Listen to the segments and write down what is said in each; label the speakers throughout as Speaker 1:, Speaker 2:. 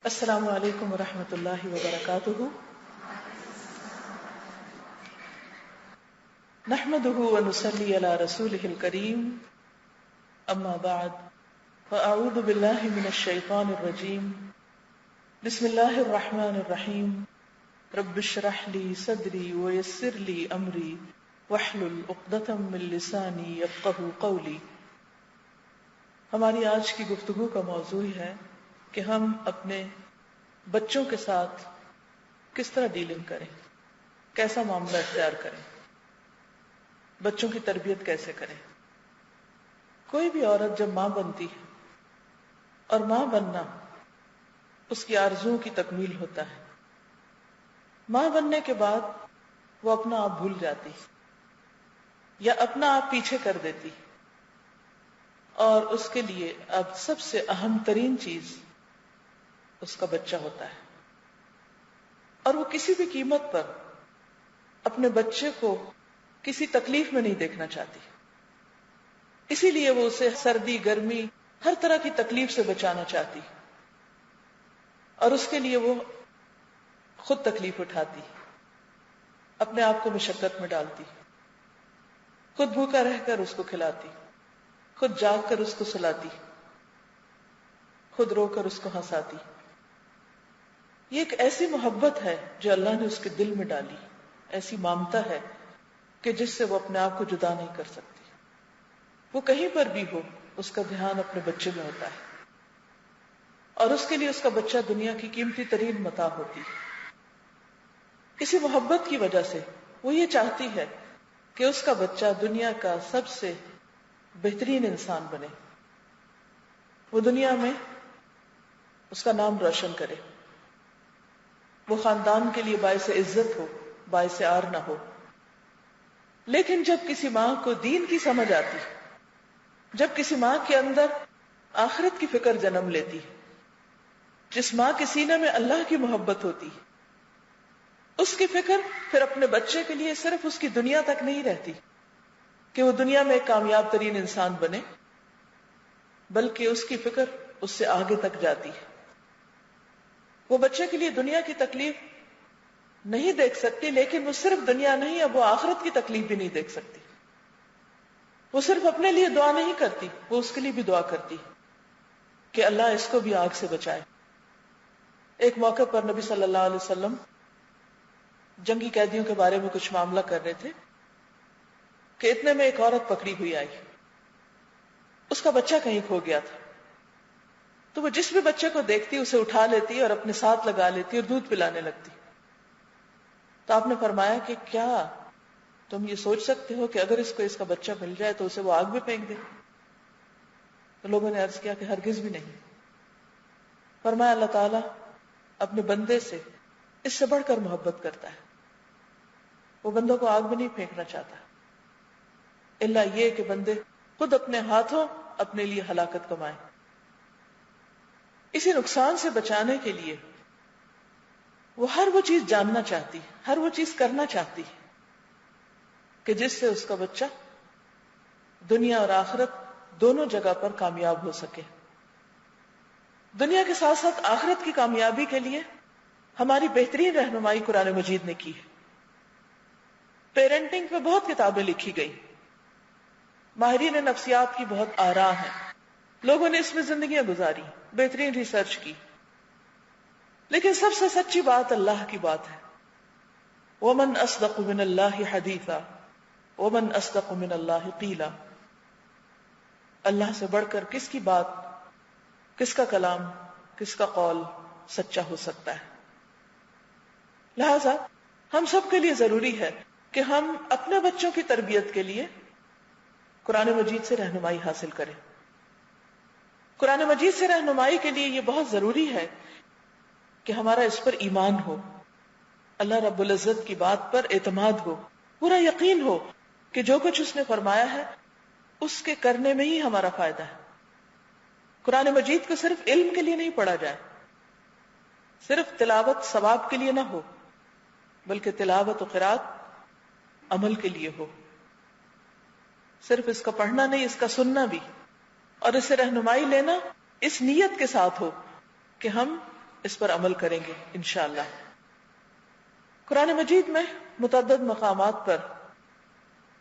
Speaker 1: السلام علیکم ورحمۃ اللہ وبرکاتہ. نحمده ونصلي على رسوله الكريم. اما بعد فاعوذ باللہ من الشیطان الرجیم. بسم اللہ الرحمن الرحیم. رب اشرح لي صدری ويسر لي امری واحلل عقدۃ من لسانی یفقهوا قولی. ہماری آج کی گفتگو کا موضوع ہے کہ ہم اپنے بچوں کے ساتھ کس طرح ڈیلنگ کریں، کیسا معاملہ اختیار کریں، بچوں کی تربیت کیسے کریں. کوئی بھی عورت جب ماں بنتی ہے اور ماں بننا اس کی آرزوؤں کی تکمیل ہوتا ہے، ماں بننے کے بعد وہ اپنا آپ بھول جاتی یا اپنا آپ پیچھے کر دیتی، اور اس کے لیے اب سب سے اہم ترین چیز اس کا بچہ ہوتا ہے، اور وہ کسی بھی قیمت پر اپنے بچے کو کسی تکلیف میں نہیں دیکھنا چاہتی. اسی لیے وہ اسے سردی گرمی ہر طرح کی تکلیف سے بچانا چاہتی، اور اس کے لیے وہ خود تکلیف اٹھاتی، اپنے آپ کو مشقت میں ڈالتی، خود بھوکا رہ کر اس کو کھلاتی، خود جاگ کر اس کو سلاتی، خود رو کر اس کو ہنساتی. یہ ایک ایسی محبت ہے جو اللہ نے اس کے دل میں ڈالی، ایسی ممتا ہے کہ جس سے وہ اپنے آپ کو جدا نہیں کر سکتی. وہ کہیں پر بھی ہو اس کا دھیان اپنے بچے میں ہوتا ہے، اور اس کے لیے اس کا بچہ دنیا کی قیمتی ترین متاع ہوتی ہے. اسی محبت کی وجہ سے وہ یہ چاہتی ہے کہ اس کا بچہ دنیا کا سب سے بہترین انسان بنے، وہ دنیا میں اس کا نام روشن کرے، وہ خاندان کے لیے باعث عزت ہو، باعث عار نہ ہو. لیکن جب کسی ماں کو دین کی سمجھ آتی، جب کسی ماں کے اندر آخرت کی فکر جنم لیتی، جس ماں کے سینے میں اللہ کی محبت ہوتی، اس کی فکر پھر اپنے بچے کے لیے صرف اس کی دنیا تک نہیں رہتی کہ وہ دنیا میں ایک کامیاب ترین انسان بنے، بلکہ اس کی فکر اس سے آگے تک جاتی ہے. وہ بچے کے لیے دنیا کی تکلیف نہیں دیکھ سکتی، لیکن وہ صرف دنیا نہیں، اب وہ آخرت کی تکلیف بھی نہیں دیکھ سکتی. وہ صرف اپنے لیے دعا نہیں کرتی، وہ اس کے لیے بھی دعا کرتی کہ اللہ اس کو بھی آگ سے بچائے. ایک موقع پر نبی صلی اللہ علیہ وسلم جنگی قیدیوں کے بارے میں کچھ معاملہ کر رہے تھے کہ اتنے میں ایک عورت پکڑی ہوئی آئی، اس کا بچہ کہیں کھو گیا تھا. تو وہ جس بھی بچے کو دیکھتی اسے اٹھا لیتی اور اپنے ساتھ لگا لیتی اور دودھ پلانے لگتی. تو آپ نے فرمایا کہ کیا تم یہ سوچ سکتے ہو کہ اگر اس کو اس کا بچہ مل جائے تو اسے وہ آگ میں پھینک دے؟ تو لوگوں نے عرض کیا کہ ہرگز بھی نہیں. فرمایا اللہ تعالیٰ اپنے بندے سے اس سے بڑھ کر محبت کرتا ہے، وہ بندوں کو آگ میں نہیں پھینکنا چاہتا الا یہ کہ بندے خود اپنے ہاتھوں اپنے لیے ہلاکت کمائیں. اسی نقصان سے بچانے کے لیے وہ ہر وہ چیز جاننا چاہتی، ہر وہ چیز کرنا چاہتی کہ جس سے اس کا بچہ دنیا اور آخرت دونوں جگہ پر کامیاب ہو سکے. دنیا کے ساتھ ساتھ آخرت کی کامیابی کے لیے ہماری بہترین رہنمائی قرآن مجید نے کی ہے. پیرنٹنگ پہ بہت کتابیں لکھی گئی، ماہرین نفسیات کی بہت آراء ہیں، لوگوں نے اس میں زندگیاں گزاری، بہترین ریسرچ کی، لیکن سب سے سچی بات اللہ کی بات ہے. وَمَنْ أَصْدَقُ مِنَ اللَّهِ حَدِيثًا وَمَنْ أَصْدَقُ مِنَ اللَّهِ قِيلًا. اللہ سے بڑھ کر کس کی بات، کس کا کلام، کس کا قول سچا ہو سکتا ہے؟ لہذا ہم سب کے لیے ضروری ہے کہ ہم اپنے بچوں کی تربیت کے لیے قرآن مجید سے رہنمائی حاصل کریں. قرآن مجید سے رہنمائی کے لیے یہ بہت ضروری ہے کہ ہمارا اس پر ایمان ہو، اللہ رب العزت کی بات پر اعتماد ہو، پورا یقین ہو کہ جو کچھ اس نے فرمایا ہے اس کے کرنے میں ہی ہمارا فائدہ ہے. قرآن مجید کو صرف علم کے لیے نہیں پڑھا جائے، صرف تلاوت ثواب کے لیے نہ ہو، بلکہ تلاوت و قرات عمل کے لیے ہو. صرف اس کا پڑھنا نہیں، اس کا سننا بھی، اور اسے رہنمائی لینا اس نیت کے ساتھ ہو کہ ہم اس پر عمل کریں گے انشاءاللہ۔ قرآن مجید میں متعدد مقامات پر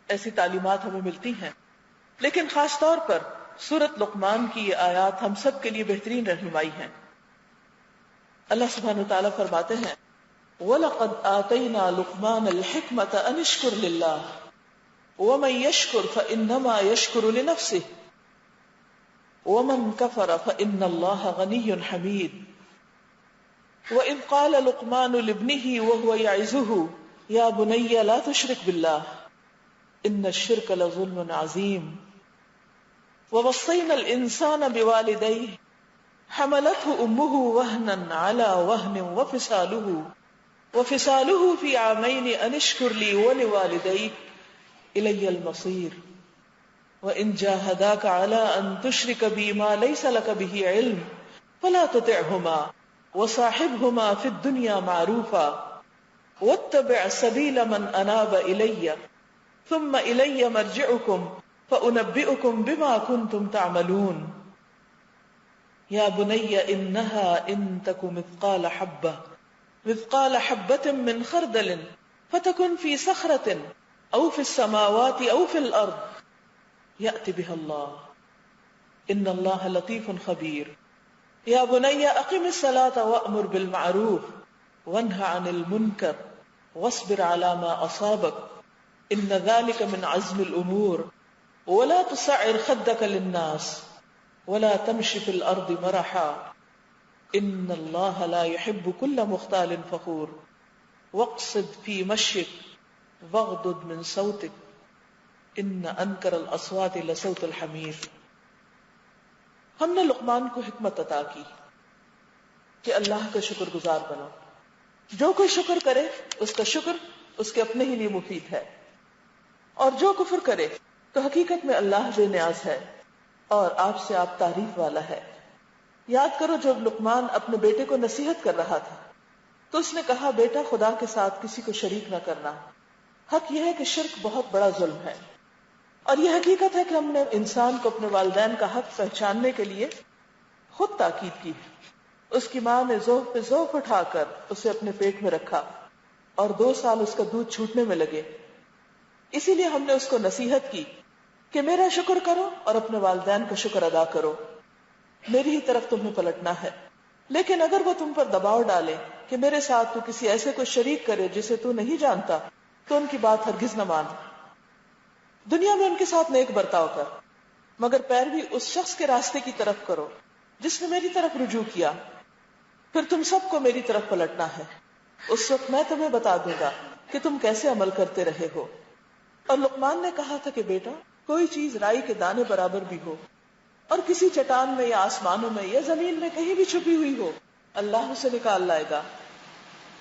Speaker 1: ایسی تعلیمات ہمیں ملتی ہیں، لیکن خاص طور پر سورۃ لقمان کی یہ آیات ہم سب کے لیے بہترین رہنمائی ہیں۔ اللہ سبحانہ وتعالیٰ فرماتے ہیں وَلَقَدْ آتَيْنَا لُقْمَانَ الْحِكْمَةَ أَنِ اشْكُرْ لِلَّهِ وَمَنْ يَشْكُرْ فَإِنَّمَا يَشْكُرُ لِنَفْسِهِ وَمَنْ كَفَرَ فَإِنَّ اللَّهَ غَنِيٌّ حَمِيدٌ وَإِذْ قَالَ لُقْمَانُ لِابْنِهِ وَهُوَ يَعِظُهُ يَا بُنَيَّ لَا تُشْرِكْ بِاللَّهِ إِنَّ الشِّرْكَ لَظُلْمٌ عَظِيمٌ وَوَصَّيْنَا الْإِنسَانَ بِوَالِدَيْهِ حَمَلَتْهُ أُمُّهُ وَهْنًا عَلَى وَهْنٍ وفصاله في عامين أن اشكر لي ولوالديك إلي المصير وإن جاهداك على أن تشرك بي ما ليس لك به علم فلا تطعهما وصاحبهما في الدنيا معروفا واتبع سبيل من أناب إلي ثم إلي مرجعكم فأنبئكم بما كنتم تعملون يا بني إنها إن تك مثقال حبة من خردل فتكن في صخرة أو في السماوات أو في الأرض يأت بها الله إن الله لطيف خبير يا بني أقم الصلاة وأمر بالمعروف وانه عن المنكر واصبر على ما أصابك إن ذلك من عزم الأمور ولا تصعر خدك للناس ولا تمشي في الأرض مرحا ان اللہ لا يحب كل مختال فخور واقصد في مشيك واغضض من صوتك ان انکر الاصوات لصوت الحمیر۔ ہم نے لقمان کو حکمت عطا کی کہ اللہ کا شکر گزار بنو، جو کوئی شکر کرے اس کا شکر اس کے اپنے ہی لیے مفید ہے، اور جو کفر کرے تو حقیقت میں اللہ بے نیاز ہے اور آپ سے آپ تعریف والا ہے۔ یاد کرو جب لقمان اپنے بیٹے کو نصیحت کر رہا تھا تو اس نے کہا بیٹا خدا کے ساتھ کسی کو شریک نہ کرنا۔ حق یہ ہے کہ شرک بہت بڑا ظلم ہے، اور یہ حقیقت ہے کہ ہم نے انسان کو اپنے والدین کا حق پہچاننے کے لیے خود تاکید کی۔ اس کی ماں نے ذوق پہ ذوق اٹھا کر اسے اپنے پیٹ میں رکھا اور 2 سال اس کا دودھ چھوٹنے میں لگے، اسی لیے ہم نے اس کو نصیحت کی کہ میرا شکر کرو اور اپنے والدین کا شکر ادا کرو، میری ہی طرف تمہیں پلٹنا ہے۔ لیکن اگر وہ تم پر دباؤ ڈالے کہ میرے ساتھ تو کسی ایسے کو شریک کرے جسے تو نہیں جانتا تو ان کی بات ہرگز نہ مان۔ دنیا میں ان کے ساتھ نیک برتاؤ کر، مگر پیروی اس شخص کے راستے کی طرف کرو جس نے میری طرف رجوع کیا، پھر تم سب کو میری طرف پلٹنا ہے، اس وقت میں تمہیں بتا دوں گا کہ تم کیسے عمل کرتے رہے ہو۔ اور لقمان نے کہا تھا کہ بیٹا کوئی چیز رائی کے دانے برابر بھی ہو اور کسی چٹان میں یا آسمانوں میں یا زمین میں کہیں بھی چھپی ہوئی ہو، اللہ اسے نکال لائے گا،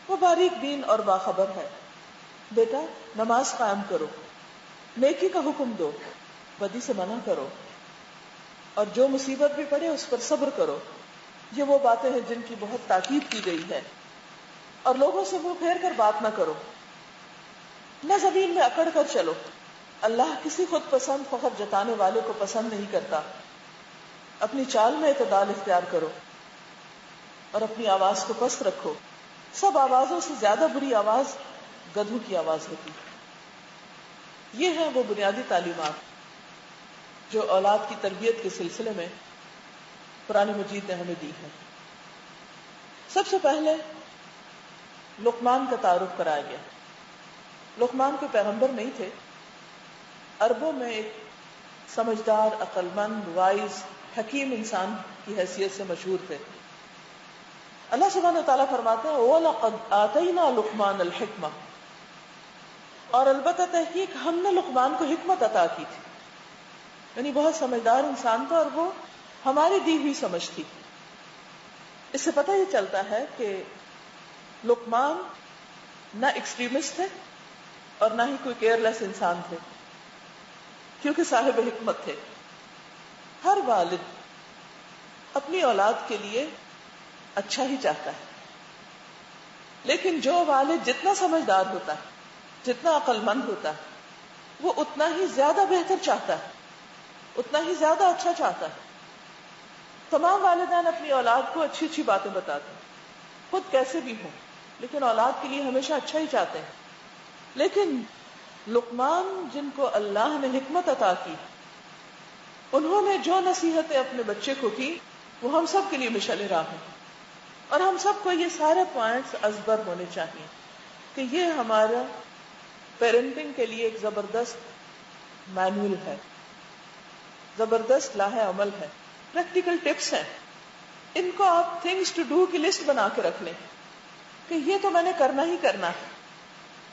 Speaker 1: وہ باریک بین اور باخبر ہے۔ بیٹا نماز قائم کرو، نیکی کا حکم دو، بدی سے منع کرو، اور جو مصیبت بھی پڑے اس پر صبر کرو۔ یہ وہ باتیں ہیں جن کی بہت تاکید کی گئی ہے۔ اور لوگوں سے منہ پھیر کر بات نہ کرو، نہ زمین میں اکڑ کر چلو، اللہ کسی خود پسند فخر جتانے والے کو پسند نہیں کرتا۔ اپنی چال میں اعتدال اختیار کرو اور اپنی آواز کو پست رکھو، سب آوازوں سے زیادہ بری آواز گدھوں کی آواز ہوتی۔ یہ ہیں وہ بنیادی تعلیمات جو اولاد کی تربیت کے سلسلے میں قرآن مجید نے ہمیں دی ہے۔ سب سے پہلے لقمان کا تعارف کرایا گیا۔ لقمان کوئی پیغمبر نہیں تھے، عربوں میں ایک سمجھدار، عقل مند، وائز، حکیم انسان کی حیثیت سے مشہور تھے۔ اللہ سبحانہ وتعالیٰ فرماتے ہیں وَلَقَدْ آتَيْنَا لُقْمَانَ الْحِكْمَةَ، اور البتہ تحقیق ہم نے لقمان کو حکمت عطا کی تھی، یعنی بہت سمجھدار انسان تھا اور وہ ہماری دی ہوئی سمجھ تھی۔ اس سے پتہ یہ چلتا ہے کہ لقمان نہ ایکسٹریمسٹ تھے اور نہ ہی کوئی کیئر لیس انسان تھے، کیونکہ صاحب حکمت تھے۔ ہر والد اپنی اولاد کے لیے اچھا ہی چاہتا ہے، لیکن جو والد جتنا سمجھدار ہوتا ہے، جتنا عقل مند ہوتا ہے، وہ اتنا ہی زیادہ بہتر چاہتا ہے، اتنا ہی زیادہ اچھا چاہتا ہے۔ تمام والدین اپنی اولاد کو اچھی اچھی باتیں بتاتے ہیں، خود کیسے بھی ہوں، لیکن اولاد کے لیے ہمیشہ اچھا ہی چاہتے ہیں. لیکن لقمان جن کو اللہ نے حکمت عطا کی، انہوں نے جو نصیحتیں اپنے بچے کو کی وہ ہم سب کے لیے مشعل راہ ہیں، اور ہم سب کو یہ سارے پوائنٹس ازبر ہونے چاہیے کہ یہ ہمارا پیرنٹنگ کے لیے ایک زبردست مینول ہے، زبردست لاہ عمل ہے، پریکٹیکل ٹپس ہیں. ان کو آپ تھنگس ٹو ڈو کی لسٹ بنا کے رکھ لیں کہ یہ تو میں نے کرنا ہی کرنا ہے.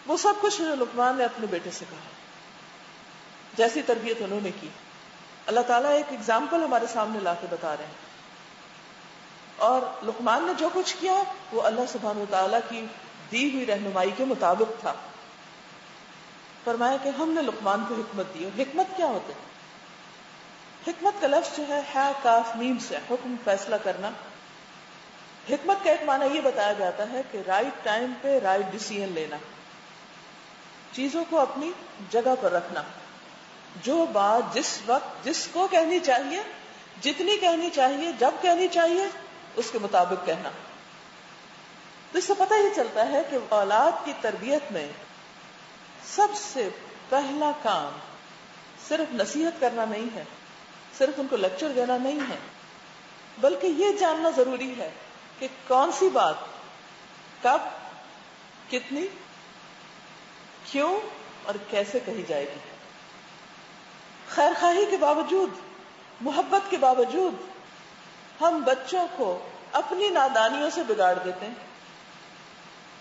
Speaker 1: وہ سب کچھ جو لقمان نے اپنے بیٹے سے کہا، جیسی تربیت انہوں نے کی، اللہ تعالیٰ ایک ایگزامپل ہمارے سامنے لا کے بتا رہے ہیں. اور لقمان نے جو کچھ کیا وہ اللہ سبحانہ وتعالیٰ کی دی ہوئی رہنمائی کے مطابق تھا. فرمایا کہ ہم نے لقمان کو حکمت دی. اور حکمت کیا ہوتا ہے؟ حکمت کا لفظ جو ہے ہا کاف میم سے، حکم فیصلہ کرنا. حکمت کا ایک معنی یہ بتایا جاتا ہے کہ رائٹ ٹائم پہ رائٹ ڈیسیژن لینا، چیزوں کو اپنی جگہ پر رکھنا. جو بات جس وقت جس کو کہنی چاہیے، جتنی کہنی چاہیے، جب کہنی چاہیے، اس کے مطابق کہنا. تو اس سے پتہ ہی چلتا ہے کہ اولاد کی تربیت میں سب سے پہلا کام صرف نصیحت کرنا نہیں ہے، صرف ان کو لیکچر دینا نہیں ہے، بلکہ یہ جاننا ضروری ہے کہ کون سی بات کب، کتنی، کیوں اور کیسے کہی جائے گی. خیر خواہی کے باوجود، محبت کے باوجود ہم بچوں کو اپنی نادانیوں سے بگاڑ دیتے ہیں،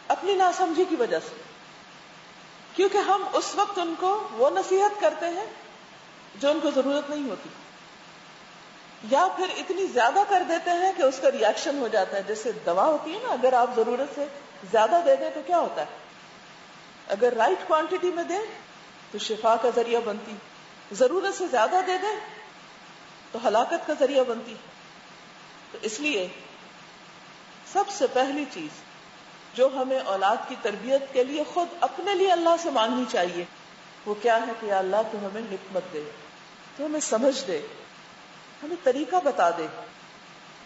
Speaker 1: اپنی ناسمجھی کی وجہ سے، کیونکہ ہم اس وقت ان کو وہ نصیحت کرتے ہیں جو ان کو ضرورت نہیں ہوتی، یا پھر اتنی زیادہ کر دیتے ہیں کہ اس کا ریئیکشن ہو جاتا ہے. جیسے دوا ہوتی ہے نا، اگر آپ ضرورت سے زیادہ دے دیں تو کیا ہوتا ہے؟ اگر رائٹ کوانٹٹی میں دیں تو شفا کا ذریعہ بنتی، ضرورت سے زیادہ دے دیں تو ہلاکت کا ذریعہ بنتی. تو اس لیے سب سے پہلی چیز جو ہمیں اولاد کی تربیت کے لیے خود اپنے لیے اللہ سے مانگنی چاہیے وہ کیا ہے کہ یا اللہ تو ہمیں حکمت دے، تو ہمیں سمجھ دے، ہمیں طریقہ بتا دے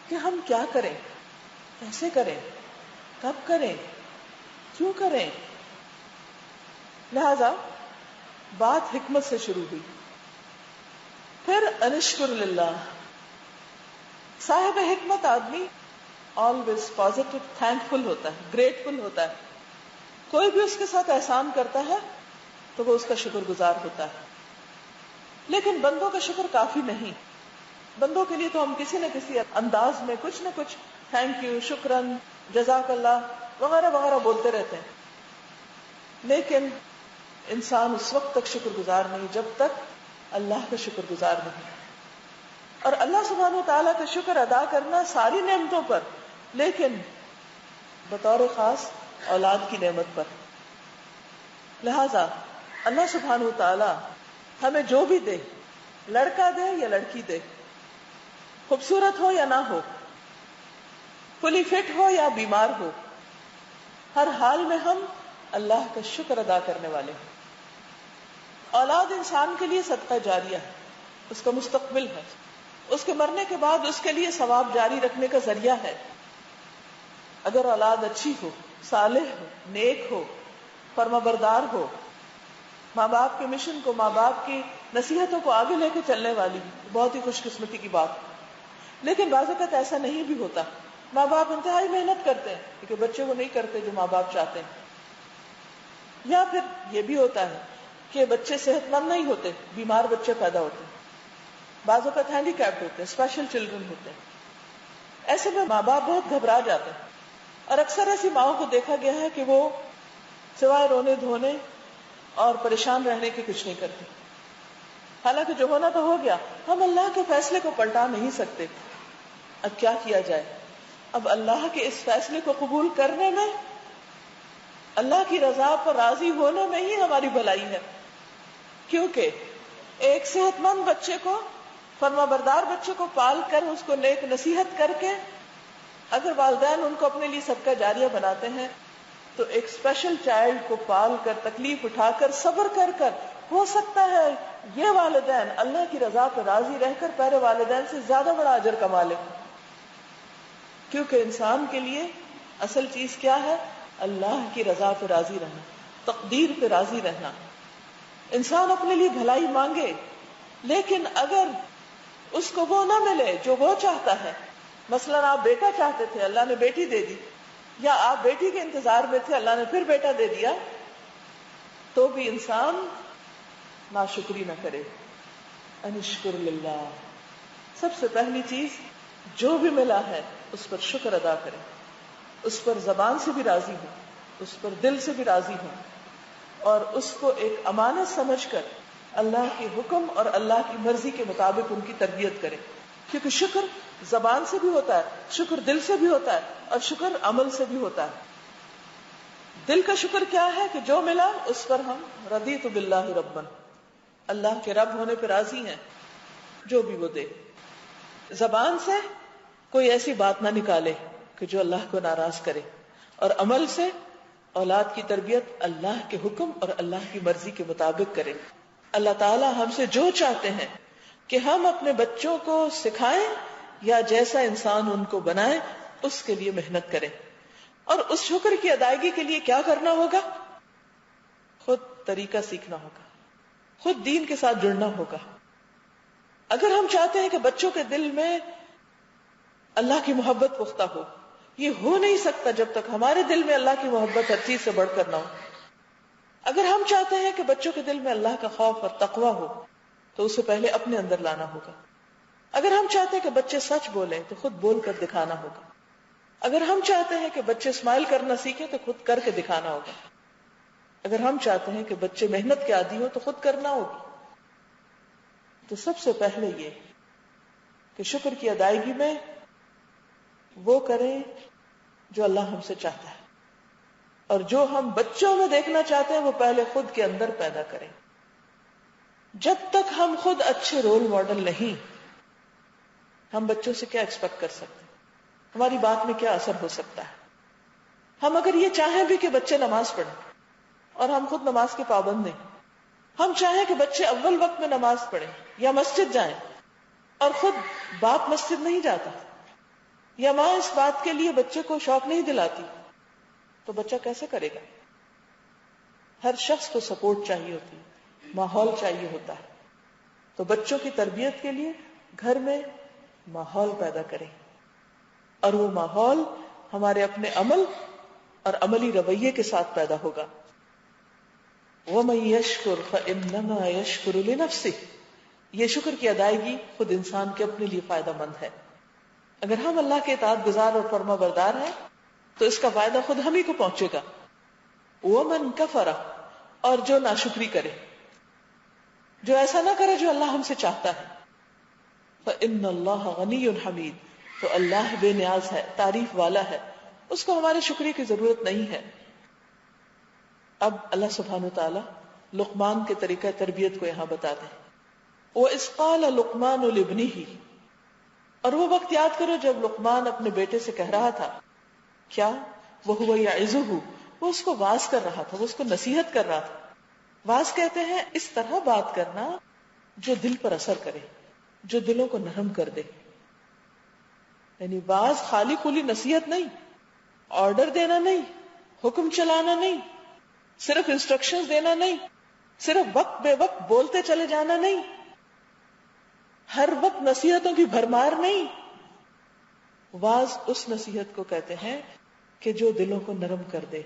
Speaker 1: کہ ہم کیا کریں، کیسے کریں، کب کریں، کیوں کریں. لہذا بات حکمت سے شروع ہوئی. پھر انشکر للہ. صاحب حکمت آدمی آلویز پازیٹو، تھینکفل ہوتا ہے، گریٹفل ہوتا ہے. کوئی بھی اس کے ساتھ احسان کرتا ہے تو وہ اس کا شکر گزار ہوتا ہے. لیکن بندوں کا شکر کافی نہیں. بندوں کے لیے تو ہم کسی نہ کسی انداز میں کچھ نہ کچھ تھینک یو، شکرن، جزاک اللہ وغیرہ وغیرہ بولتے رہتے ہیں. لیکن انسان اس وقت تک شکر گزار نہیں جب تک اللہ کا شکر گزار نہیں. اور اللہ سبحانہ و تعالیٰ کا شکر ادا کرنا ساری نعمتوں پر، لیکن بطور خاص اولاد کی نعمت پر. لہذا اللہ سبحانہ و تعالیٰ ہمیں جو بھی دے، لڑکا دے یا لڑکی دے، خوبصورت ہو یا نہ ہو، فلی فٹ ہو یا بیمار ہو، ہر حال میں ہم اللہ کا شکر ادا کرنے والے ہیں. اولاد انسان کے لیے صدقہ جاریہ ہے، اس کا مستقبل ہے، اس کے مرنے کے بعد اس کے لیے ثواب جاری رکھنے کا ذریعہ ہے. اگر اولاد اچھی ہو، صالح ہو، نیک ہو، فرما بردار ہو، ماں باپ کے مشن کو، ماں باپ کی نصیحتوں کو آگے لے کے چلنے والی، بہت ہی خوش قسمتی کی بات. لیکن بعض اوقات ایسا نہیں بھی ہوتا. ماں باپ انتہائی محنت کرتے ہیں کیونکہ بچے وہ نہیں کرتے جو ماں باپ چاہتے ہیں. یا پھر یہ بھی ہوتا ہے کہ بچے صحت مند نہیں ہوتے، بیمار بچے پیدا ہوتے ہیں، بعض اوقات ہینڈی کیپڈ ہوتے ہیں، اسپیشل چلڈرن ہوتے ہیں. ایسے میں ماں باپ بہت گھبرا جاتے ہیں. اور اکثر ایسی ماؤں کو دیکھا گیا ہے کہ وہ سوائے رونے دھونے اور پریشان رہنے کے کچھ نہیں کرتی. حالانکہ جو ہونا تو ہو گیا، ہم اللہ کے فیصلے کو پلٹا نہیں سکتے. اب کیا کیا جائے؟ اب اللہ کے اس فیصلے کو قبول کرنے میں، اللہ کی رضا پر راضی ہونے میں ہی ہماری بھلائی ہے. کیونکہ ایک صحت مند بچے کو، فرما بردار بچے کو پال کر، اس کو نیک نصیحت کر کے اگر والدین ان کو اپنے لیے صدقہ جاریہ بناتے ہیں تو ایک اسپیشل چائلڈ کو پال کر، تکلیف اٹھا کر، صبر کر کر، ہو سکتا ہے یہ والدین اللہ کی رضا پر راضی رہ کر پہلے والدین سے زیادہ بڑا اجر کما لیں. کیونکہ انسان کے لیے اصل چیز کیا ہے؟ اللہ کی رضا پہ راضی رہنا، تقدیر پہ راضی رہنا. انسان اپنے لیے بھلائی مانگے، لیکن اگر اس کو وہ نہ ملے جو وہ چاہتا ہے، مثلا آپ بیٹا چاہتے تھے، اللہ نے بیٹی دے دی، یا آپ بیٹی کے انتظار میں تھے، اللہ نے پھر بیٹا دے دیا، تو بھی انسان ناشکری نہ کرے. انشکر للہ، سب سے پہلی چیز جو بھی ملا ہے اس پر شکر ادا کرے، اس پر زبان سے بھی راضی ہو، اس پر دل سے بھی راضی ہو، اور اس کو ایک امانت سمجھ کر اللہ کے حکم اور اللہ کی مرضی کے مطابق ان کی تربیت کرے. کیونکہ شکر زبان سے بھی ہوتا ہے، شکر دل سے بھی ہوتا ہے، اور شکر عمل سے بھی ہوتا ہے. دل کا شکر کیا ہے کہ جو ملا اس پر ہم رضیت باللہ ربا، اللہ کے رب ہونے پہ راضی ہیں جو بھی وہ دے. زبان سے کوئی ایسی بات نہ نکالے کہ جو اللہ کو ناراض کرے، اور عمل سے اولاد کی تربیت اللہ کے حکم اور اللہ کی مرضی کے مطابق کرے. اللہ تعالی ہم سے جو چاہتے ہیں کہ ہم اپنے بچوں کو سکھائیں یا جیسا انسان ان کو بنائے، اس کے لیے محنت کریں. اور اس شکر کی ادائیگی کے لیے کیا کرنا ہوگا؟ خود طریقہ سیکھنا ہوگا، خود دین کے ساتھ جڑنا ہوگا. اگر ہم چاہتے ہیں کہ بچوں کے دل میں اللہ کی محبت پختہ ہو، یہ ہو نہیں سکتا جب تک ہمارے دل میں اللہ کی محبت ہر چیز سے بڑھ کر نہ ہو. اگر ہم چاہتے ہیں کہ بچوں کے دل میں اللہ کا خوف اور تقوی ہو تو اسے پہلے اپنے اندر لانا ہوگا. اگر ہم چاہتے ہیں کہ بچے سچ بولیں تو خود بول کر دکھانا ہوگا. اگر ہم چاہتے ہیں کہ بچے اسمائل کرنا سیکھیں تو خود کر کے دکھانا ہوگا. اگر ہم چاہتے ہیں کہ بچے محنت کے عادی ہو تو خود کرنا ہوگی. تو سب سے پہلے یہ کہ شکر کی ادائیگی میں وہ کریں جو اللہ ہم سے چاہتا ہے، اور جو ہم بچوں میں دیکھنا چاہتے ہیں وہ پہلے خود کے اندر پیدا کریں. جب تک ہم خود اچھے رول ماڈل نہیں، ہم بچوں سے کیا ایکسپیکٹ کر سکتے ہیں؟ ہماری بات میں کیا اثر ہو سکتا ہے؟ ہم اگر یہ چاہیں بھی کہ بچے نماز پڑھیں اور ہم خود نماز کے پابند نہیں، ہم چاہیں کہ بچے اول وقت میں نماز پڑھیں یا مسجد جائیں اور خود باپ مسجد نہیں جاتا، یا ماں اس بات کے لیے بچے کو شوق نہیں دلاتی، تو بچہ کیسے کرے گا؟ ہر شخص کو سپورٹ چاہیے ہوتی ہے، ماحول چاہیے ہوتا ہے. تو بچوں کی تربیت کے لیے گھر میں ماحول پیدا کریں، اور وہ ماحول ہمارے اپنے عمل اور عملی رویے کے ساتھ پیدا ہوگا. وَمَن يَشْكُرْ فَإِنَّمَا يَشْكُرُ لِنَفْسِهِ، یہ شکر کی ادائیگی خود انسان کے اپنے لیے فائدہ مند ہے. اگر ہم اللہ کے اطاعت گزار اور فرما بردار ہیں تو اس کا فائدہ خود ہم ہی کو پہنچے گا. وَمَن كَفَرَ، اور جو ناشکری کرے، جو ایسا نہ کرے جو اللہ ہم سے چاہتا ہے، فَإِنَّ اللَّهَ غَنِيٌّ حَمِيدٌ، تو اللہ بے نیاز ہے، تعریف والا ہے، اس کو ہمارے شکریہ کی ضرورت نہیں ہے. اب اللہ سبحانہ وتعالی لقمان کے طریقہ تربیت کو یہاں بتاتے ہیں. وَإِذْ قَالَ لُقْمَانُ لِابْنِهِ، اور وہ وقت یاد کرو جب لقمان اپنے بیٹے سے کہہ رہا تھا، کیا؟ وَهُوَ يَعِظُهُ، وہ اس کو واعظ کر رہا تھا، وہ اس کو نصیحت کر رہا تھا. واعظ کہتے ہیں اس طرح بات کرنا جو دل پر اثر کرے، جو دلوں کو نرم کر دے. یعنی واعظ خالی خالی نصیحت نہیں، آرڈر دینا نہیں، حکم چلانا نہیں، صرف انسٹرکشنز دینا نہیں، صرف وقت بے وقت بولتے چلے جانا نہیں، ہر وقت نصیحتوں کی بھرمار نہیں. واعظ اس نصیحت کو کہتے ہیں کہ جو دلوں کو نرم کر دے،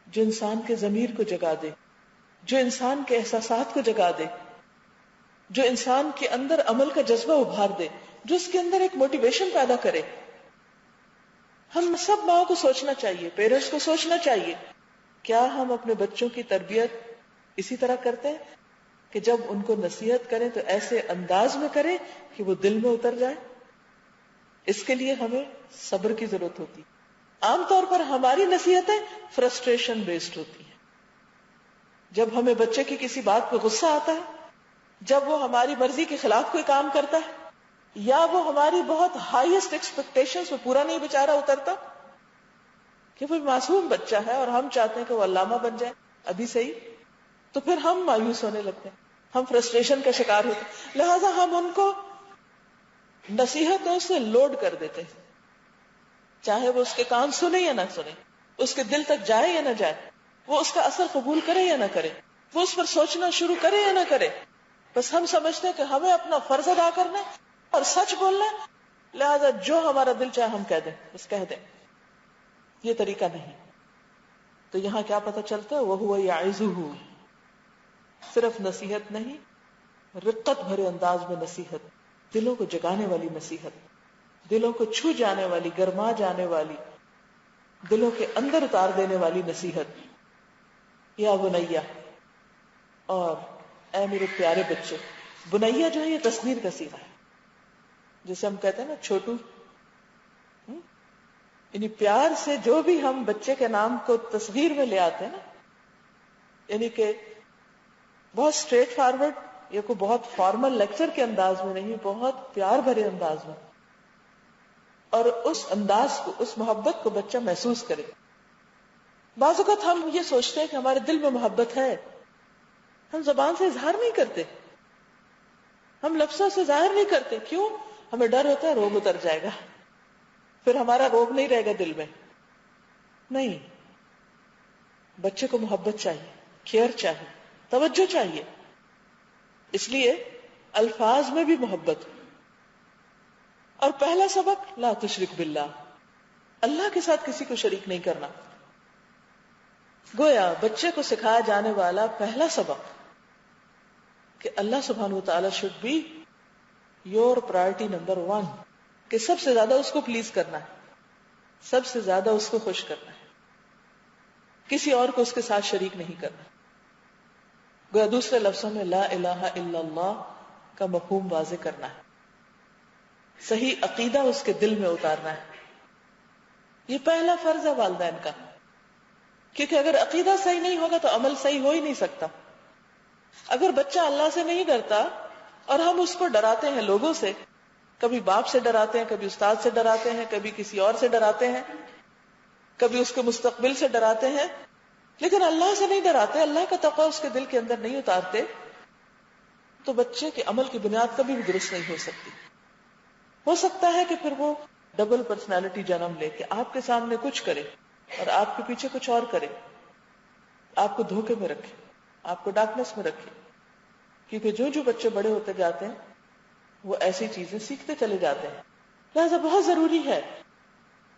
Speaker 1: جو انسان کے ضمیر کو جگا دے، جو انسان کے احساسات کو جگا دے، جو انسان کے اندر عمل کا جذبہ ابھار دے، جو اس کے اندر ایک موٹیویشن پیدا کرے. ہم سب ماں کو سوچنا چاہیے، پیرنٹس کو سوچنا چاہیے، کیا ہم اپنے بچوں کی تربیت اسی طرح کرتے ہیں کہ جب ان کو نصیحت کریں تو ایسے انداز میں کریں کہ وہ دل میں اتر جائے؟ اس کے لیے ہمیں صبر کی ضرورت ہوتی. عام طور پر ہماری نصیحتیں فرسٹریشن بیسڈ ہوتی ہیں. جب ہمیں بچے کی کسی بات پہ غصہ آتا ہے، جب وہ ہماری مرضی کے خلاف کوئی کام کرتا ہے، یا وہ ہماری بہت ہائیسٹ ایکسپیکٹیشنز پہ پورا نہیں بیچارہ اترتا، کہ وہ معصوم بچہ ہے اور ہم چاہتے ہیں کہ وہ علامہ بن جائے ابھی سے ہی، تو پھر ہم مایوس ہونے لگتے ہیں، ہم فرسٹریشن کا شکار ہوتے ہیں. لہذا ہم ان کو نصیحتوں سے لوڈ کر دیتے ہیں، چاہے وہ اس کے کان سنے یا نہ سنے، اس کے دل تک جائے یا نہ جائے، وہ اس کا اثر قبول کرے یا نہ کرے، وہ اس پر سوچنا شروع کرے یا نہ کرے، بس ہم سمجھتے ہیں کہ ہمیں اپنا فرض ادا کرنا ہے اور سچ بولنا ہے، لہذا جو ہمارا دل چاہے ہم کہہ دیں، بس کہہ دیں. یہ طریقہ نہیں. تو یہاں کیا پتہ چلتا ہے؟ وَهُوَ يَعِظُهُ، صرف نصیحت نہیں، رقت بھرے انداز میں نصیحت، دلوں کو جگانے والی نصیحت، دلوں کو چھو جانے والی، گرما جانے والی، دلوں کے اندر اتار دینے والی نصیحت. یا بنیا، اور اے میرے پیارے بچے. بنیا جو ہے یہ تصغیر کا صیغہ ہے، جسے ہم کہتے ہیں نا چھوٹو. یعنی پیار سے جو بھی ہم بچے کے نام کو تصغیر میں لے آتے ہیں نا، یعنی کہ بہت اسٹریٹ فارورڈ یا کوئی بہت فارمل لیکچر کے انداز میں نہیں، بہت پیار بھرے انداز میں، اور اس انداز کو، اس محبت کو بچہ محسوس کرے. بعض اوقات ہم یہ سوچتے ہیں کہ ہمارے دل میں محبت ہے، ہم زبان سے اظہار نہیں کرتے، ہم لفظوں سے ظاہر نہیں کرتے. کیوں؟ ہمیں ڈر ہوتا ہے روگ اتر جائے گا، پھر ہمارا روگ نہیں رہے گا دل میں. نہیں، بچے کو محبت چاہیے، کیئر چاہیے، توجہ چاہیے. اس لیے الفاظ میں بھی محبت. اور پہلا سبق لا تشرک باللہ، اللہ کے ساتھ کسی کو شریک نہیں کرنا. گویا بچے کو سکھایا جانے والا پہلا سبق کہ اللہ سبحانہ وتعالی should be your priority number 1، کہ سب سے زیادہ اس کو پلیز کرنا ہے، سب سے زیادہ اس کو خوش کرنا ہے، کسی اور کو اس کے ساتھ شریک نہیں کرنا. گویا دوسرے لفظوں میں لا الہ الا اللہ کا مفہوم واضح کرنا ہے، صحیح عقیدہ اس کے دل میں اتارنا ہے. یہ پہلا فرض ہے والدین کا، کیونکہ اگر عقیدہ صحیح نہیں ہوگا تو عمل صحیح ہو ہی نہیں سکتا. اگر بچہ اللہ سے نہیں ڈرتا اور ہم اس کو ڈراتے ہیں لوگوں سے، کبھی باپ سے ڈراتے ہیں، کبھی استاد سے ڈراتے ہیں، کبھی کسی اور سے ڈراتے ہیں، کبھی اس کے مستقبل سے ڈراتے ہیں، لیکن اللہ سے نہیں ڈراتے، اللہ کا تقوی اس کے دل کے اندر نہیں اتارتے، تو بچے کے عمل کی بنیاد کبھی بھی درست نہیں ہو سکتی. ہو سکتا ہے کہ پھر وہ ڈبل پرسنالٹی جنم لے کے آپ کے سامنے کچھ کرے اور آپ کے پیچھے کچھ اور کرے، آپ کو دھوکے میں رکھے، آپ کو ڈارکنیس میں رکھے. کیونکہ جو بچے بڑے ہوتے جاتے ہیں وہ ایسی چیزیں سیکھتے چلے جاتے ہیں. لہذا بہت ضروری ہے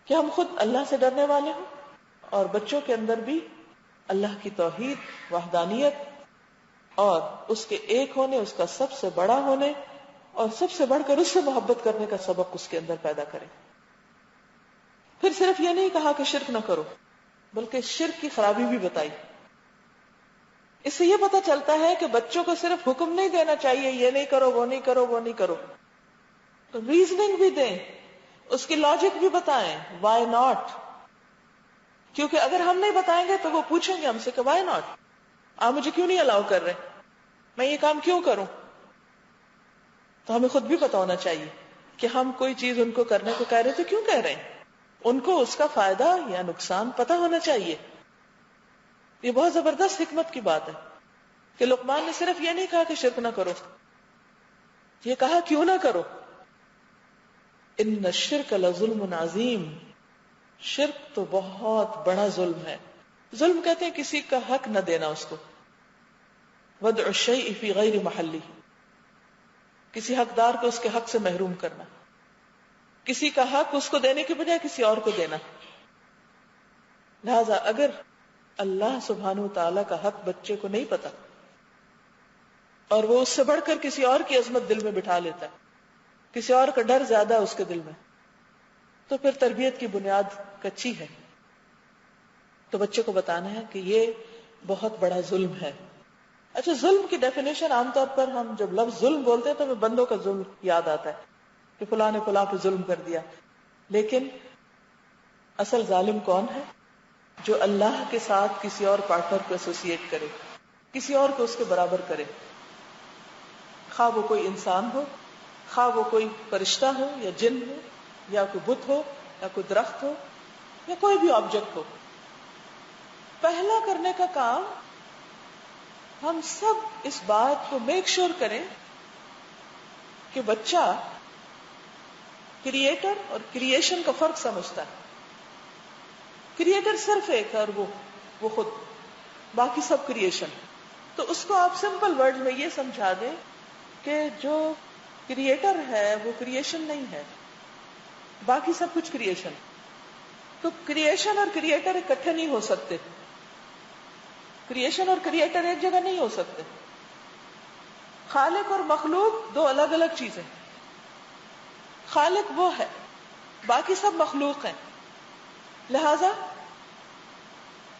Speaker 1: کہ ہم خود اللہ سے ڈرنے والے ہوں اور بچوں کے اندر بھی اللہ کی توحید، وحدانیت اور اس کے ایک ہونے، اس کا سب سے بڑا ہونے اور سب سے بڑھ کر اس سے محبت کرنے کا سبق اس کے اندر پیدا کریں. پھر صرف یہ نہیں کہا کہ شرک نہ کرو، بلکہ شرک کی خرابی بھی بتائی. اس سے یہ پتہ چلتا ہے کہ بچوں کو صرف حکم نہیں دینا چاہیے یہ نہیں کرو، وہ نہیں کرو، وہ نہیں کرو، تو ریزننگ بھی دیں، اس کی لاجک بھی بتائیں. Why not? کیونکہ اگر ہم نہیں بتائیں گے تو وہ پوچھیں گے ہم سے کہ وائی ناٹ، آپ مجھے کیوں نہیں الاؤ کر رہے، میں یہ کام کیوں کروں. تو ہمیں خود بھی پتا ہونا چاہیے کہ ہم کوئی چیز ان کو کرنے کو کہہ رہے تو کیوں کہہ رہے ہیں، ان کو اس کا فائدہ یا نقصان پتا ہونا چاہیے. یہ بہت زبردست حکمت کی بات ہے کہ لقمان نے صرف یہ نہیں کہا کہ شرک نہ کرو، یہ کہا کیوں نہ کرو. ان الشرک لظلم عظیم، شرک تو بہت بڑا ظلم ہے. ظلم کہتے ہیں کسی کا حق نہ دینا اس کو، وضع الشیء فی غیر محلہ، کسی حقدار کو اس کے حق سے محروم کرنا، کسی کا حق اس کو دینے کے بجائے کسی اور کو دینا. لہذا اگر اللہ سبحانہ وتعالی کا حق بچے کو نہیں پتا اور وہ اس سے بڑھ کر کسی اور کی عظمت دل میں بٹھا لیتا ہے، کسی اور کا ڈر زیادہ اس کے دل میں، تو پھر تربیت کی بنیاد کچی ہے. تو بچے کو بتانا ہے کہ یہ بہت بڑا ظلم ہے. اچھا، ظلم کی ڈیفینیشن عام طور پر ہم جب لفظ ظلم بولتے ہیں تو ہمیں بندوں کا ظلم یاد آتا ہے کہ فلاں نے فلاں پہ ظلم کر دیا، لیکن اصل ظالم کون ہے؟ جو اللہ کے ساتھ کسی اور پارٹنر کو ایسوسیٹ کرے، کسی اور کو اس کے برابر کرے، خواہ وہ کوئی انسان ہو، خواہ وہ کوئی فرشتہ ہو یا جن ہو یا کوئی بت ہو یا کوئی درخت ہو یا کوئی بھی آبجیکٹ ہو. پہلا کرنے کا کام ہم سب اس بات کو میک شور کریں کہ بچہ کریٹر اور کریشن کا فرق سمجھتا ہے. کریٹر صرف ایک ہے اور وہ خود، باقی سب کریشن. تو اس کو آپ سمپل ورڈ میں یہ سمجھا دیں کہ جو کریٹر ہے وہ کریشن نہیں ہے، باقی سب کچھ کریشن. تو کریشن اور کریٹر اکٹھے نہیں ہو سکتے، کریشن اور کریٹر ایک جگہ نہیں ہو سکتے. خالق اور مخلوق دو الگ الگ چیزیں. خالق وہ ہے، باقی سب مخلوق ہیں. لہذا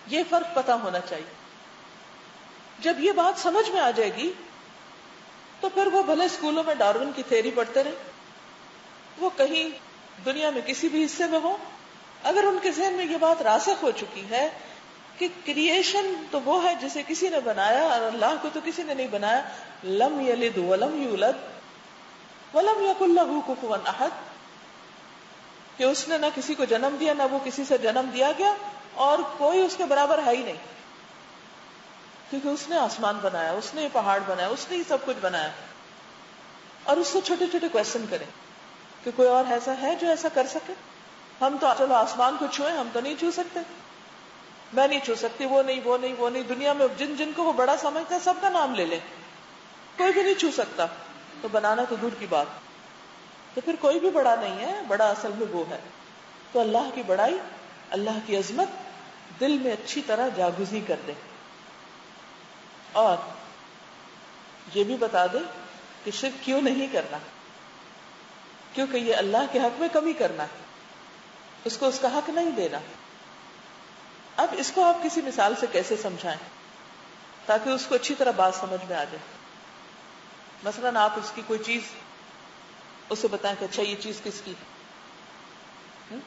Speaker 1: یہ فرق پتہ ہونا چاہیے. جب یہ بات سمجھ میں آ جائے گی تو پھر وہ بھلے اسکولوں میں ڈارون کی تھیوری پڑھتے رہے، وہ کہیں دنیا میں کسی بھی حصے میں ہو، اگر ان کے ذہن میں یہ بات راسخ ہو چکی ہے کہ کریشن تو وہ ہے جسے کسی نے بنایا اور اللہ کو تو کسی نے نہیں بنایا. لم یلد ولم یولد ولم یکن لہ کفوا احد، کہ اس نے نہ کسی کو جنم دیا نہ وہ کسی سے جنم دیا گیا اور کوئی اس کے برابر ہے ہی نہیں، کیونکہ اس نے آسمان بنایا، اس نے یہ پہاڑ بنایا، اس نے یہ سب کچھ بنایا. اور اس سے چھوٹے چھوٹے کویشچن کریں کہ کوئی اور ایسا ہے جو ایسا کر سکے. ہم تو چلو آسمان کو چھوئیں، ہم تو نہیں چھو سکتے، میں نہیں چھو سکتی، وہ نہیں وہ نہیں وہ نہیں. دنیا میں جن جن کو وہ بڑا سمجھتا ہے سب کا نام لے لیں، کوئی بھی نہیں چھو سکتا. تو بنانا تو دور کی بات، تو پھر کوئی بھی بڑا نہیں ہے، بڑا اصل میں وہ ہے. تو اللہ کی بڑائی، اللہ کی عظمت دل میں اچھی طرح جاگزی کر دے. اور یہ بھی بتا دے کہ شرک کیوں نہیں کرنا، کیونکہ یہ اللہ کے حق میں کمی کرنا ہے، اس کو اس کا حق نہیں دینا. اب اس کو آپ کسی مثال سے کیسے سمجھائیں تاکہ اس کو اچھی طرح بات سمجھ میں آ جائے. مثلاً آپ اس کی کوئی چیز اسے بتائیں کہ اچھا یہ چیز کس کی ہے.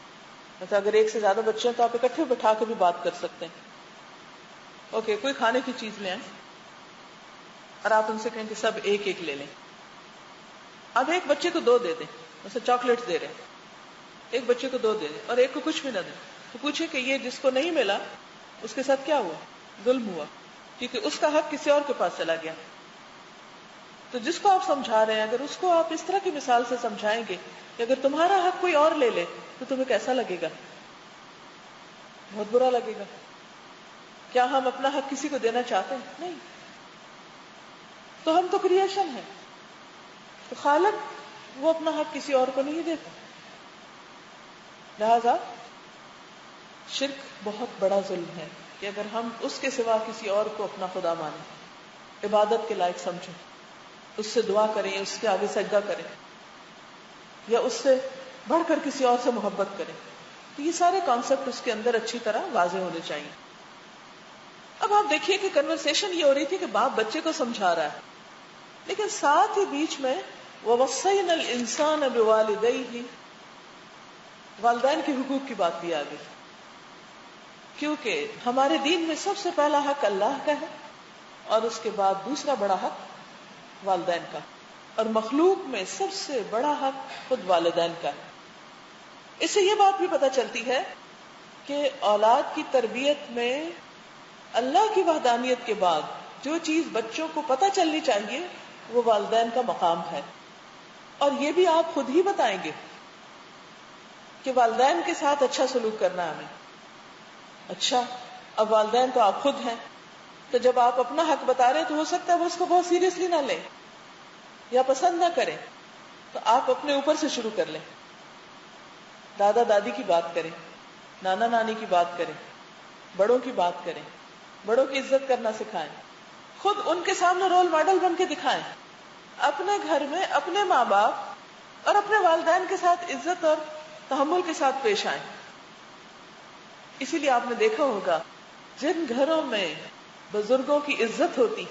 Speaker 1: مثلا اگر ایک سے زیادہ بچے ہیں تو آپ اکٹھے بٹھا کے بھی بات کر سکتے ہیں. اوکے، کوئی کھانے کی چیز لے آئیں اور آپ ان سے کہیں کہ سب ایک ایک لے لیں. اب ایک بچے کو 2 دے دیں، مثلا چاکلیٹ دے رہے ہیں، ایک بچے کو 2 دے دیں اور ایک کو کچھ بھی نہ دیں. تو پوچھے کہ یہ جس کو نہیں ملا اس کے ساتھ کیا ہوا؟ ظلم ہوا، کیونکہ اس کا حق کسی اور کے پاس چلا گیا. تو جس کو آپ سمجھا رہے ہیں اگر اس کو آپ اس طرح کی مثال سے سمجھائیں گے کہ اگر تمہارا حق کوئی اور لے لے تو تمہیں کیسا لگے گا؟ بہت برا لگے گا. کیا ہم اپنا حق کسی کو دینا چاہتے ہیں؟ نہیں. تو ہم تو کریشن ہیں، تو خالق وہ اپنا حق کسی اور کو نہیں دیتا. لہذا شرک بہت بڑا ظلم ہے کہ اگر ہم اس کے سوا کسی اور کو اپنا خدا مانیں، عبادت کے لائق سمجھیں، اس سے دعا کریں، اس کے آگے سجدہ کریں، یا اس سے بڑھ کر کسی اور سے محبت کریں. تو یہ سارے کانسیپٹ اس کے اندر اچھی طرح واضح ہونے چاہیے. اب آپ دیکھیے کہ کنورسیشن یہ ہو رہی تھی کہ باپ بچے کو سمجھا رہا ہے، لیکن ساتھ ہی بیچ میں وَوَصَّيْنَا الْإِنسَانَ بِوَالِدَيْهِ، والدین کے حقوق کی بات بھی آ گئی، کیونکہ ہمارے دین میں سب سے پہلا حق اللہ کا ہے اور اس کے بعد دوسرا بڑا حق والدین کا، اور مخلوق میں سب سے بڑا حق خود والدین کا ہے. اس سے یہ بات بھی پتہ چلتی ہے کہ اولاد کی تربیت میں اللہ کی وحدانیت کے بعد جو چیز بچوں کو پتہ چلنی چاہیے وہ والدین کا مقام ہے. اور یہ بھی آپ خود ہی بتائیں گے کہ والدین کے ساتھ اچھا سلوک کرنا ہے ہمیں. اچھا، اب والدین تو آپ خود ہیں، تو جب آپ اپنا حق بتا رہے ہیں تو ہو سکتا ہے وہ اس کو بہت سیریسلی نہ لیں یا پسند نہ کریں، تو آپ اپنے اوپر سے شروع کر لیں. دادا دادی کی بات کریں، نانا نانی کی بات کریں، بڑوں کی بات کریں، بڑوں کی عزت کرنا سکھائیں، خود ان کے سامنے رول ماڈل بن کے دکھائیں. اپنے گھر میں اپنے ماں باپ اور اپنے والدین کے ساتھ عزت اور تحمل کے ساتھ پیش آئیں. اسی لیے آپ نے دیکھا ہوگا جن گھروں میں بزرگوں کی عزت ہوتی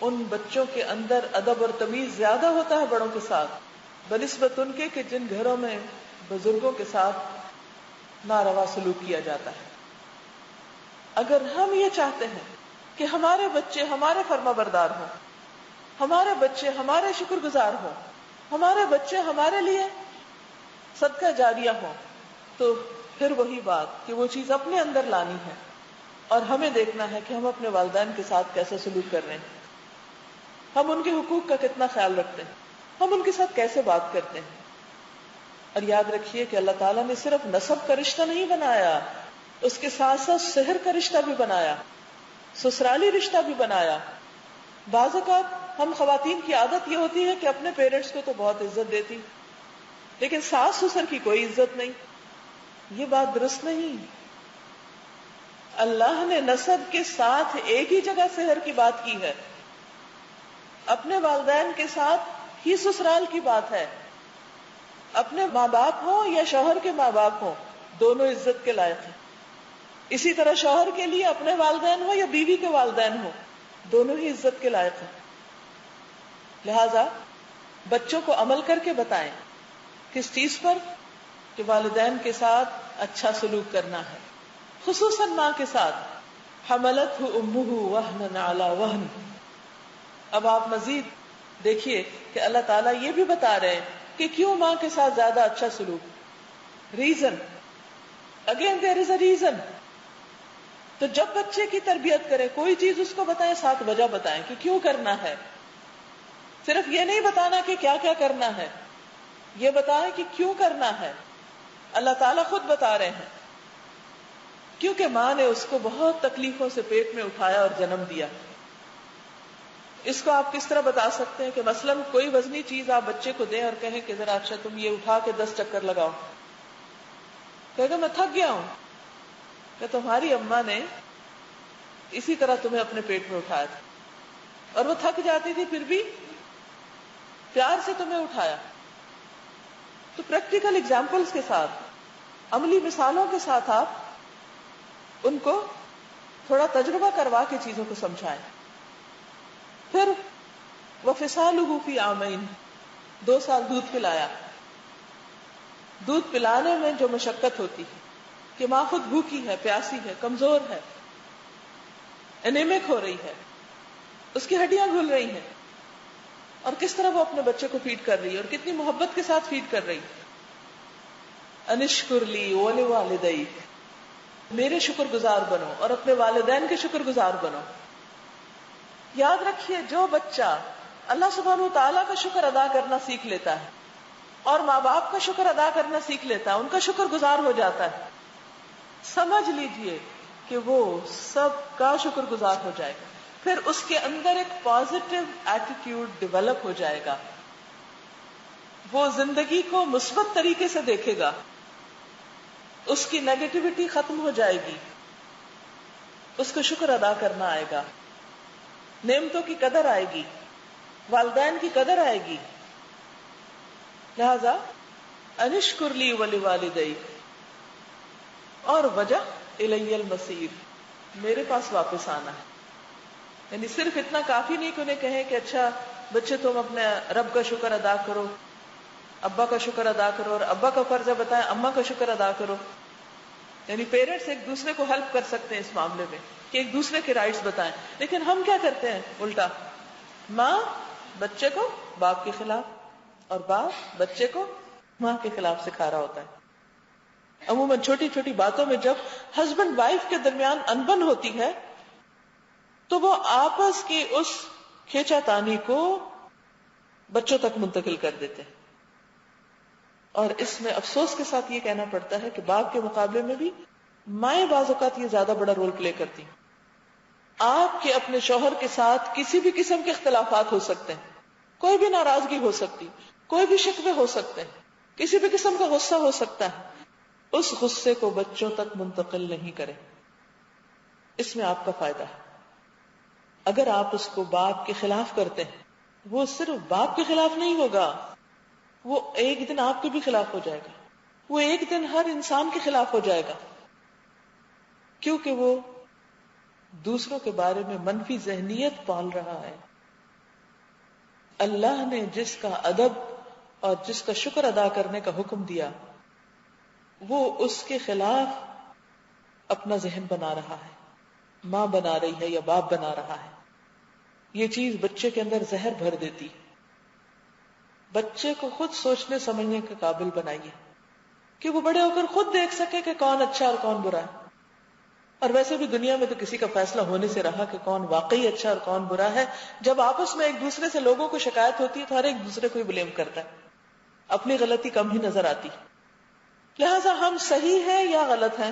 Speaker 1: ان بچوں کے اندر ادب اور تمیز زیادہ ہوتا ہے بڑوں کے ساتھ، بنسبت ان کے کہ جن گھروں میں بزرگوں کے ساتھ ناروا سلوک کیا جاتا ہے. اگر ہم یہ چاہتے ہیں کہ ہمارے بچے ہمارے فرما بردار ہوں، ہمارے بچے ہمارے شکر گزار ہوں، ہمارے بچے ہمارے لیے صدقہ جاریہ ہوں، تو پھر وہی بات کہ وہ چیز اپنے اندر لانی ہے اور ہمیں دیکھنا ہے کہ ہم اپنے والدین کے ساتھ کیسے سلوک کر رہے ہیں، ہم ان کے حقوق کا کتنا خیال رکھتے ہیں، ہم ان کے ساتھ کیسے بات کرتے ہیں. اور یاد رکھیے کہ اللہ تعالیٰ نے صرف نسب کا رشتہ نہیں بنایا، اس کے ساتھ ساتھ شہر کا رشتہ بھی بنایا، سسرالی رشتہ بھی بنایا. بعض اوقات ہم خواتین کی عادت یہ ہوتی ہے کہ اپنے پیرنٹس کو تو بہت عزت دیتی، لیکن ساس سسر کی کوئی عزت نہیں. یہ بات درست نہیں. اللہ نے نسب کے ساتھ ایک ہی جگہ شہر کی بات کی ہے، اپنے والدین کے ساتھ ہی سسرال کی بات ہے. اپنے ماں باپ ہوں یا شوہر کے ماں باپ ہوں، دونوں عزت کے لائق ہیں. اسی طرح شوہر کے لیے اپنے والدین ہوں یا بیوی کے والدین ہوں، دونوں ہی عزت کے لائق ہیں. لہذا بچوں کو عمل کر کے بتائیں. کس چیز پر؟ کہ والدین کے ساتھ اچھا سلوک کرنا ہے، خصوصاً ماں کے ساتھ. حملتہ امہ وہنا علی وہن. اب آپ مزید دیکھیے کہ اللہ تعالیٰ یہ بھی بتا رہے ہیں کہ کیوں ماں کے ساتھ زیادہ اچھا سلوک. Reason, again there is a reason. تو جب بچے کی تربیت کریں کوئی چیز اس کو بتائیں، ساتھ وجہ بتائیں کہ کیوں کرنا ہے. صرف یہ نہیں بتانا کہ کیا کیا کرنا ہے، یہ بتائیں کہ کیوں کرنا ہے. اللہ تعالیٰ خود بتا رہے ہیں کیونکہ ماں نے اس کو بہت تکلیفوں سے پیٹ میں اٹھایا اور جنم دیا. اس کو آپ کس طرح بتا سکتے ہیں کہ مثلاً کوئی وزنی چیز آپ بچے کو دیں اور کہیں کہ ذرا اچھا تم یہ اٹھا کے 10 چکر لگاؤ، کہے گا میں تھک گیا ہوں. کہ تمہاری اماں نے اسی طرح تمہیں اپنے پیٹ میں اٹھایا تھا اور وہ تھک جاتی تھی پھر بھی پیار سے تمہیں اٹھایا. تو پریکٹیکل ایگزامپلس کے ساتھ، عملی مثالوں کے ساتھ آپ ان کو تھوڑا تجربہ کروا کے چیزوں کو سمجھائیں. پھر وَفِصَالُهُ فِي عَامَيْنِ، 2 سال دودھ پلایا. دودھ پلانے میں جو مشقت ہوتی ہے کہ ماں خود بھوکی ہے، پیاسی ہے، کمزور ہے، انیمک ہو رہی ہے، اس کی ہڈیاں گھل رہی ہیں، اور کس طرح وہ اپنے بچے کو فیڈ کر رہی ہے اور کتنی محبت کے ساتھ فیڈ کر رہی ہے. انشکر لی ولوالدیک، میرے شکر گزار بنو اور اپنے والدین کے شکر گزار بنو. یاد رکھیے جو بچہ اللہ سبحانہ وتعالیٰ کا شکر ادا کرنا سیکھ لیتا ہے اور ماں باپ کا شکر ادا کرنا سیکھ لیتا ہے، ان کا شکر گزار ہو جاتا ہے، سمجھ لیجئے کہ وہ سب کا شکر گزار ہو جائے گا. پھر اس کے اندر ایک پازیٹیو ایٹیٹیوڈ ڈیولپ ہو جائے گا، وہ زندگی کو مثبت طریقے سے دیکھے گا، اس کی نیگیٹیوٹی ختم ہو جائے گی، اس کو شکر ادا کرنا آئے گا، نعمتوں کی قدر آئے گی، والدین کی قدر آئے گی. لہذا انشکر لی ولوالدیک، اور وجہ الی المصیر، میرے پاس واپس آنا ہے. یعنی صرف اتنا کافی نہیں کہ انہیں کہیں کہ اچھا بچے تم اپنے رب کا شکر ادا کرو، ابا کا شکر ادا کرو، اور ابا کا فرض ہے بتائیں اماں کا شکر ادا کرو. یعنی پیرنٹس ایک دوسرے کو ہیلپ کر سکتے ہیں اس معاملے میں کہ ایک دوسرے کے رائٹس بتائیں. لیکن ہم کیا کرتے ہیں؟ الٹا، ماں بچے کو باپ کے خلاف اور باپ بچے کو ماں کے خلاف سکھا رہا ہوتا ہے. عموماً چھوٹی چھوٹی باتوں میں جب ہسبینڈ وائف کے درمیان انبن ہوتی ہے تو وہ آپس کی اس کھینچا تانی کو بچوں تک منتقل کر دیتے ہیں. اور اس میں افسوس کے ساتھ یہ کہنا پڑتا ہے کہ باپ کے مقابلے میں بھی مائیں بعض اوقات یہ زیادہ بڑا رول پلے کرتی ہیں. آپ کے اپنے شوہر کے ساتھ کسی بھی قسم کے اختلافات ہو سکتے ہیں، کوئی بھی ناراضگی ہو سکتی، کوئی بھی شکوے ہو سکتے ہیں، کسی بھی قسم کا غصہ ہو سکتا ہے. اس غصے کو بچوں تک منتقل نہیں کریں، اس میں آپ کا فائدہ ہے. اگر آپ اس کو باپ کے خلاف کرتے ہیں، وہ صرف باپ کے خلاف نہیں ہوگا، وہ ایک دن آپ کے بھی خلاف ہو جائے گا، وہ ایک دن ہر انسان کے خلاف ہو جائے گا، کیونکہ وہ دوسروں کے بارے میں منفی ذہنیت پال رہا ہے. اللہ نے جس کا ادب اور جس کا شکر ادا کرنے کا حکم دیا، وہ اس کے خلاف اپنا ذہن بنا رہا ہے، ماں بنا رہی ہے یا باپ بنا رہا ہے. یہ چیز بچے کے اندر زہر بھر دیتی. بچے کو خود سوچنے سمجھنے کے قابل بنائیے کہ وہ بڑے ہو کر خود دیکھ سکے کہ کون اچھا اور کون برا ہے. اور ویسے بھی دنیا میں تو کسی کا فیصلہ ہونے سے رہا کہ کون واقعی اچھا اور کون برا ہے. جب آپس میں ایک دوسرے سے لوگوں کو شکایت ہوتی ہے تو ہر ایک دوسرے کو ہی بلیم کرتا ہے، اپنی غلطی کم ہی نظر آتی. لہذا ہم صحیح ہیں یا غلط ہیں،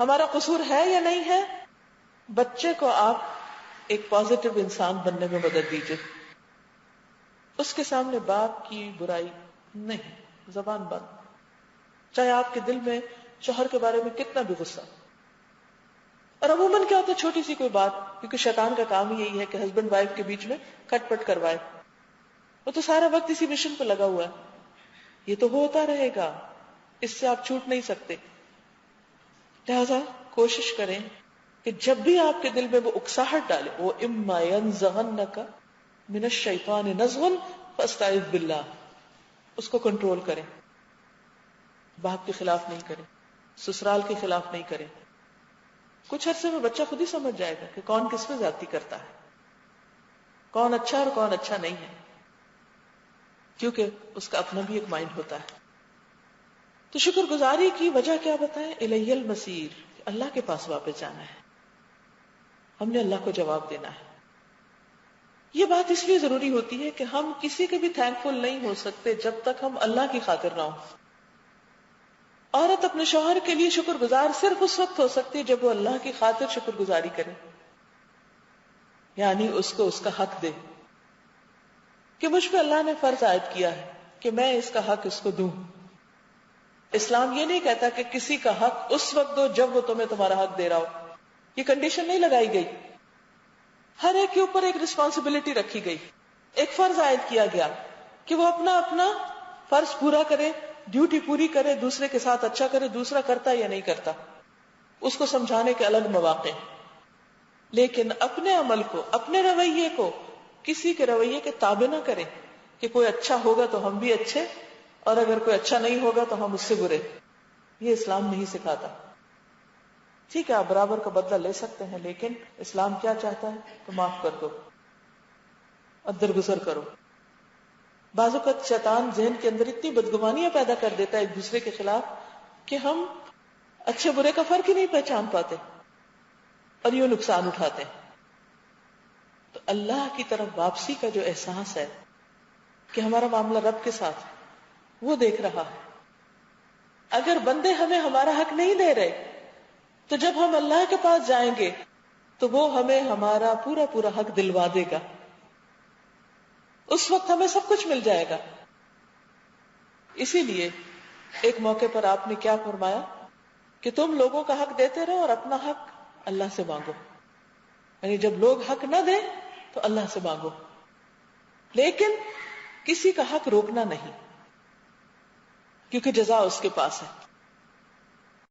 Speaker 1: ہمارا قصور ہے یا نہیں ہے؟ بچے کو آپ ایک پازیٹو انسان بننے میں مدد دیجیے. اس کے سامنے باپ کی برائی نہیں، زبان بند. چاہے آپ کے دل میں شوہر کے بارے میں کتنا بھی غصہ. اور عموماً کیا ہوتا ہے، چھوٹی سی کوئی بات، کیونکہ شیطان کا کام ہی یہی ہے کہ ہسبینڈ وائف کے بیچ میں کھٹ پٹ کروائے. وہ تو سارا وقت اسی مشن پہ لگا ہوا ہے. یہ تو ہوتا رہے گا، اس سے آپ چھوٹ نہیں سکتے. لہذا کوشش کریں کہ جب بھی آپ کے دل میں وہ اکساہٹ ڈالے، وہ اما ينزغنک من الشیطان نزغ فاستعذ باللہ، اس کو کنٹرول کریں. باپ کے خلاف نہیں کریں، سسرال کے خلاف نہیں کریں. کچھ عرصے میں بچہ خود ہی سمجھ جائے گا کہ کون کس پہ زیادتی کرتا ہے، کون اچھا اور کون اچھا نہیں ہے، کیونکہ اس کا اپنا بھی ایک مائنڈ ہوتا ہے. تو شکر گزاری کی وجہ کیا بتائیں؟ الی المصیر، اللہ کے پاس واپس جانا ہے، ہم نے اللہ کو جواب دینا ہے. یہ بات اس لیے ضروری ہوتی ہے کہ ہم کسی کے بھی تھینک فل نہیں ہو سکتے جب تک ہم اللہ کی خاطر نہ ہوں. عورت اپنے شوہر کے لیے شکر گزار صرف اس وقت ہو سکتی ہے جب وہ اللہ کی خاطر شکر گزاری کرے، یعنی اس کو اس کا حق دے کہ مجھ پہ اللہ نے فرض عائد کیا ہے کہ میں اس کا حق اس کو دوں. اسلام یہ نہیں کہتا کہ کسی کا حق اس وقت دو جب وہ تمہیں تمہارا حق دے رہا ہو. یہ کنڈیشن نہیں لگائی گئی. ہر ایک کے اوپر ایک رسپانسبلٹی رکھی گئی، ایک فرض عائد کیا گیا کہ وہ اپنا اپنا فرض پورا کرے، ڈیوٹی پوری کرے، دوسرے کے ساتھ اچھا کرے. دوسرا کرتا یا نہیں کرتا اس کو سمجھانے کے الگ مواقع، لیکن اپنے عمل کو، اپنے رویے کو کسی کے رویے کے تابع نہ کریں کہ کوئی اچھا ہوگا تو ہم بھی اچھے، اور اگر کوئی اچھا نہیں ہوگا تو ہم اس سے برے. یہ اسلام نہیں سکھاتا. ٹھیک ہے آپ برابر کا بدلہ لے سکتے ہیں، لیکن اسلام کیا چاہتا ہے کہ معاف کر دو اور درگزر کرو. بعض اوقات شیطان ذہن کے اندر اتنی بدگمانیاں پیدا کر دیتا ہے ایک دوسرے کے خلاف کہ ہم اچھے برے کا فرق ہی نہیں پہچان پاتے اور یوں نقصان اٹھاتے ہیں. تو اللہ کی طرف واپسی کا جو احساس ہے کہ ہمارا معاملہ رب کے ساتھ، وہ دیکھ رہا ہے. اگر بندے ہمیں ہمارا حق نہیں دے رہے تو جب ہم اللہ کے پاس جائیں گے تو وہ ہمیں ہمارا پورا پورا حق دلوا دے گا. اس وقت ہمیں سب کچھ مل جائے گا. اسی لیے ایک موقع پر آپ نے کیا فرمایا کہ تم لوگوں کا حق دیتے رہو اور اپنا حق اللہ سے مانگو. یعنی جب لوگ حق نہ دیں تو اللہ سے مانگو، لیکن کسی کا حق روکنا نہیں، کیونکہ جزا اس کے پاس ہے.